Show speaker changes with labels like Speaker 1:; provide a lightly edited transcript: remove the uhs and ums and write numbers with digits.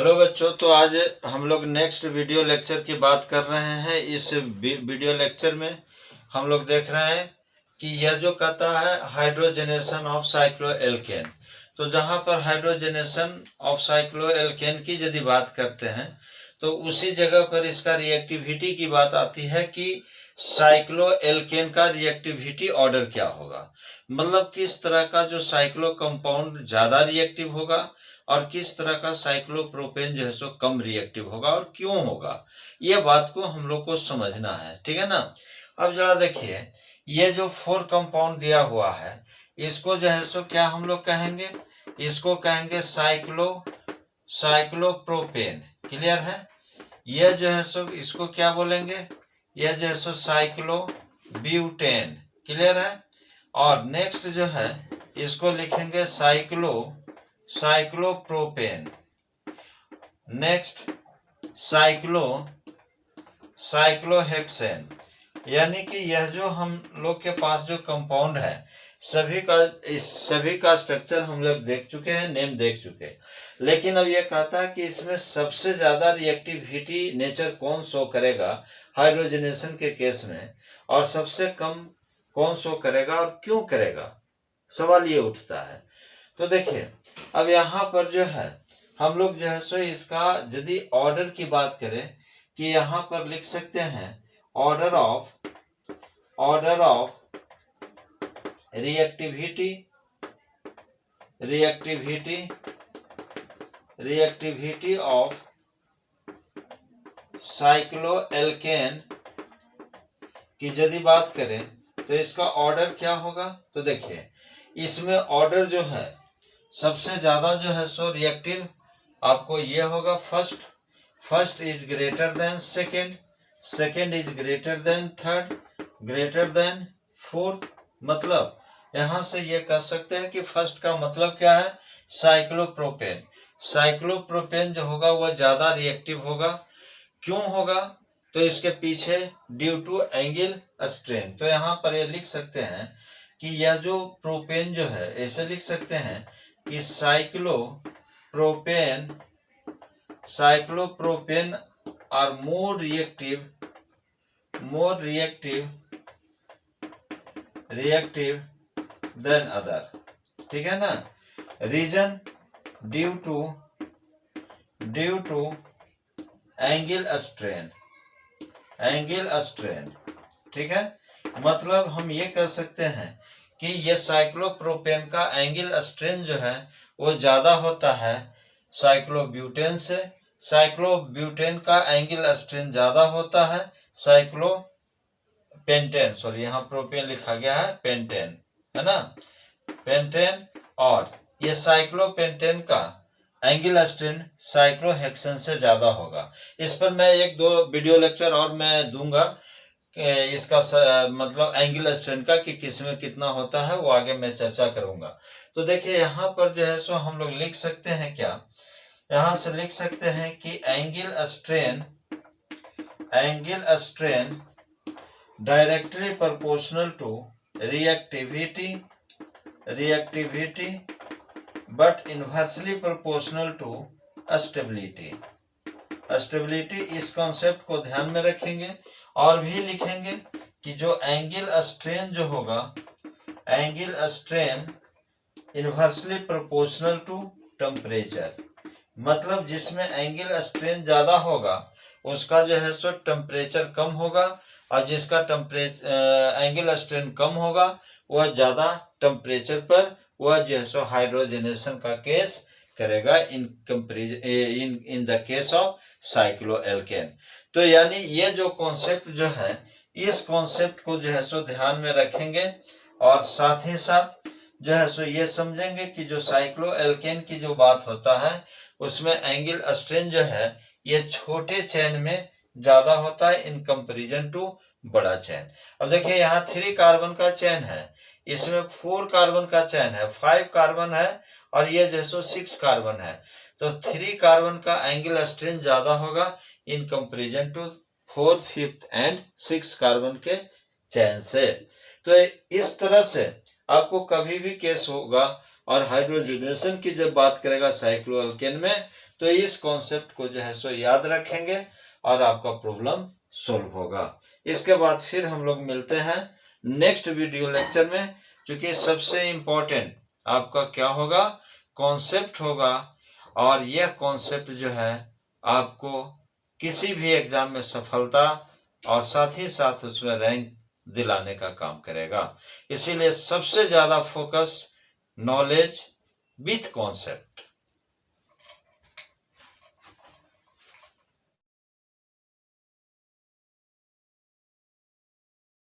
Speaker 1: Hello बच्चों, तो आज हम लोग नेक्स्ट वीडियो लेक्चर की बात कर रहे हैं। इस वीडियो लेक्चर में हम लोग देख रहे हैं कि यह जो कहता है हाइड्रोजनेशन ऑफ साइक्लोएल्केन। तो जहां पर हाइड्रोजनेशन ऑफ साइक्लोएल्केन की यदि बात करते हैं तो उसी जगह पर इसका रिएक्टिविटी की बात आती है कि साइक्लोएल्केन का रिएक्टिविटी ऑर्डर क्या होगा, मतलब किस तरह का जो साइक्लो कंपाउंड ज्यादा रिएक्टिव होगा और किस तरह का साइक्लोप्रोपेन जो है सो कम रिएक्टिव होगा और क्यों होगा, ये बात को हम लोग को समझना है। ठीक है ना। अब जरा देखिए, ये जो 4 कंपाउंड दिया हुआ है इसको जो है सो क्या हम लोग कहेंगे, इसको कहेंगे साइक्लोप्रोपेन। क्लियर है। यह जो है सो इसको क्या बोलेंगे, यह जो है सो साइक्लोब्यूटेन। क्लियर है। और नेक्स्ट जो है इसको लिखेंगे साइक्लोप्रोपेन। Next cyclohexane. यानी कि यह जो हम लोग के पास जो कंपाउंड है इस सभी का स्ट्रक्चर हम लोग देख चुके हैं, नेम देख चुके हैं। लेकिन अब यह कहता है कि इसमें सबसे ज्यादा रिएक्टिविटी नेचर कौन शो करेगा हाइड्रोजनेशन के केस में, और सबसे कम कौन शो करेगा और क्यों करेगा, सवाल ये उठता है। तो देखिए, अब यहाँ पर जो है हम लोग जो है सो इसका यदि ऑर्डर की बात करें कि यहाँ पर लिख सकते हैं order of reactivity of cycloalkane की यदि बात करें तो इसका ऑर्डर क्या होगा। तो देखिए, इसमें ऑर्डर जो है सबसे ज्यादा जो है सो रिएक्टिव आपको ये होगा first is greater than second is greater than third, greater than fourth. मतलब यहां से ये कह सकते हैं कि फर्स्ट का मतलब क्या है, साइक्लोप्रोपेन जो होगा वह ज्यादा रिएक्टिव होगा। क्यों होगा, तो इसके पीछे ड्यू टू एंगल स्ट्रेन। तो यहाँ पर ये लिख सकते हैं कि यह जो प्रोपेन जो है ऐसे लिख सकते हैं कि cyclopropane are more reactive than other. ठीक है ना। Reason due to angle strain. ठीक है। मतलब हम ये कर सकते हैं कि ये साइक्लोप्रोपेन का एंगल स्ट्रेन जो है वो ज्यादा होता है साइक्लोब्यूटेन से। साइक्लोब्यूटेन का एंगल स्ट्रेन ज्यादा होता है साइक्लोपेंटेन, सॉरी यहाँ प्रोपेन लिखा गया है पेंटेन, है ना, पेंटेन। और ये साइक्लोपेंटेन का एंगल स्ट्रेन साइक्लोहेक्सेन से ज्यादा होगा। इस पर मैं 1-2 वीडियो लेक्चर और मैं दूंगा इसका मतलब एंगल स्ट्रेन का कि किसमें कितना होता है, वो आगे मैं चर्चा करूंगा। तो देखिए यहाँ पर जो है सो हम लोग लिख सकते हैं क्या, यहां से लिख सकते हैं कि angle strain directly proportional to reactivity but inversely proportional to stability. इस कॉन्सेप्ट को ध्यान में रखेंगे और भी लिखेंगे कि जो एंगल स्ट्रेन जो होगा, angle strain inversely proportional to temperature. मतलब जिसमें एंगल स्ट्रेन ज्यादा होगा उसका जो है सो टेम्परेचर कम होगा, और जिसका एंगल स्ट्रेन कम होगा वह ज्यादा टेम्परेचर पर वह जो है सो हाइड्रोजनेशन का केस करेगा in the case of cycloalkane. तो यानी ये जो कॉन्सेप्ट जो है इस कॉन्सेप्ट को जो है सो ध्यान में रखेंगे, और साथ ही साथ जो है सो ये समझेंगे कि जो साइक्लोएल्केन की जो बात होता है उसमें एंगल स्ट्रेन जो है ये छोटे चेन में ज्यादा होता है इन कंपैरिजन टू बड़ा चेन। अब देखिए यहाँ 3 कार्बन का चेन है, इसमें 4 कार्बन का चेन है, 5 कार्बन है, और ये जो सो 6 कार्बन है। तो 3 कार्बन का एंगल स्ट्रेन ज्यादा होगा in comparison to 4, 5th and 6 carbon के चेन से। तो इस तरह से आपको कभी भी केस होगा और हाइड्रोजनेशन की जब बात करेगा साइक्लोअल्केन में, तो इस कॉन्सेप्ट को जो है सो याद रखेंगे और आपका प्रॉब्लम सोल्व होगा। इसके बाद फिर हम लोग मिलते हैं नेक्स्ट वीडियो लेक्चर में, क्योंकि सबसे इम्पोर्टेंट आपका क्या होगा, कॉन्सेप्ट होगा। और यह कॉन्सेप्ट जो है आपको किसी भी एग्जाम में सफलता और साथ ही साथ उसमें रैंक दिलाने का काम करेगा। इसीलिए सबसे ज्यादा फोकस नॉलेज विथ कॉन्सेप्ट।